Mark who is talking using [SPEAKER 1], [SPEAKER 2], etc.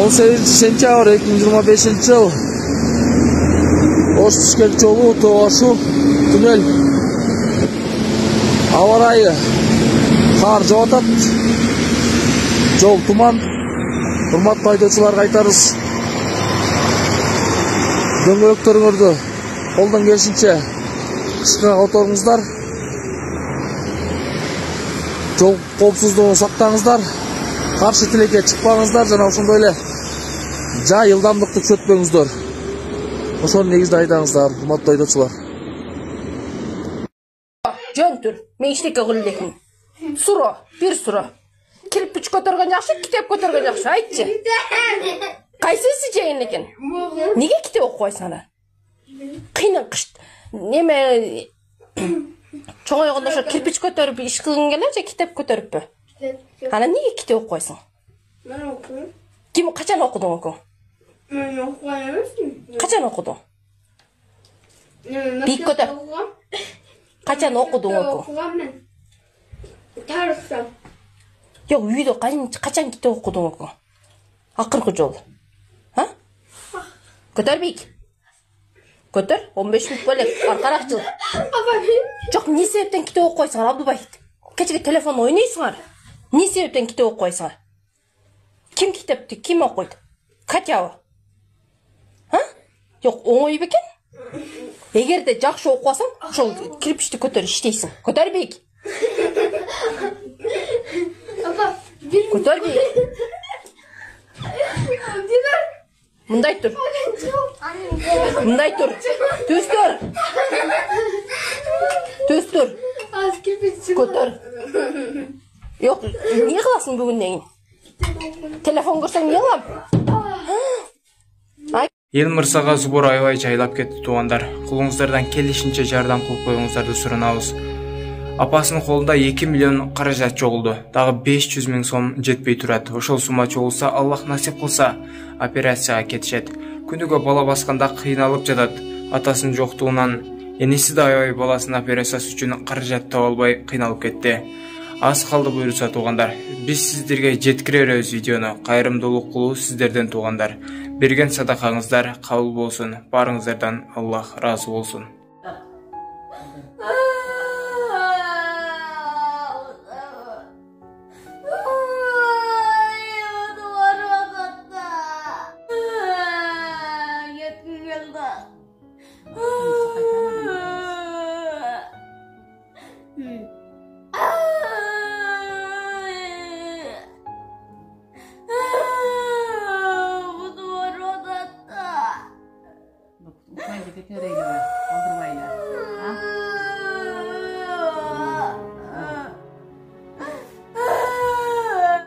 [SPEAKER 1] 18-sentyabr 2025-yıl Oş Tüşkent жолу Тоғашу туннель. Ауа райы қар жауатат, жол туман. Урматтуу айдоочуларга айтарыз, дөңгөлөктөрүңөрдү колдон келишинче кычкырга отуруңуздар, жол коопсуздугун сактаңыздар, каршы тилекке чыкпаңыздар жана ошондой эле жай ылдамдыкты күчөтпөңүздөр. Ошону негизде айтаңыздар, урматтуу айдоочулар.
[SPEAKER 2] Жөнтүр, мен иштекке кылып элекмин. Суроо, бир суроо. Кирпич көтөргөн жакшы, китеп көтөргөн жакшы, айтчы. Кайсысы жайын экен? Неге китеп окуйсуң ана? Кыйын кыш. Неме чоңойгондо ошо кирпич көтөрүп иш кылгың келе же китеп көтөрүппү? Ана неге китеп окуйсуң?
[SPEAKER 3] Мен окуйм.
[SPEAKER 2] Ким качан окудуң оку?
[SPEAKER 3] Мен окуган эмесмин.
[SPEAKER 2] Качан окудуң? Бик көтөр. Качан окудуң оку?
[SPEAKER 3] Окугам мен. Тарыхта.
[SPEAKER 2] Yok үйдө качан китеп окудуң оку? Акыркы жолу. Ha? Көтөр бик. Көтөр, 15 мүнөт болет, аркаракчыл. Жок, эмне себептен китеп окуйсуңар, Абдубай? Кечеге телефон ойнойсуңар. Эмне себептен китеп окуйсуңар? Ким китепти, ким окуйт? Катябы? Ha? Жок, оңой бекен? Эгерде жакшы окубасаң, ошол кирпичти көтөр иштейсиң. Көтөр бик. Көтөр бик. Мындай тур. Мындай тур. Төз тур. Төз тур. Көтөр. Жок, эмне кыласың бүгүндөн? Телефон көрсөң эмне кылам?
[SPEAKER 4] Ел мырзага Зубур аябай жайлап кетти туугандар. Кулуңуздардан келишинче жардам кылып коюңуздарды суранабыз. Апасынын колунда 2 миллион каражат жоголду. Дагы 500 000 сом жетпей турат. Ошол сумма чогулса, Аллах насип кылса, операцияга кетишет. Күнүгө бала басканда кыйналып жатат. Атасынын жоктугунан эниси да аябай баласынын операциясы үчүн каражат таба албай кыйналып кетти. Аз калды буйруса туугандар. Биз сиздерге жеткиребиз видеону. Кайрымдуулук кылуу сиздерден туугандар. Берген садакаңыздар кабыл болсун. Барыңыздардан Аллах разы болсун.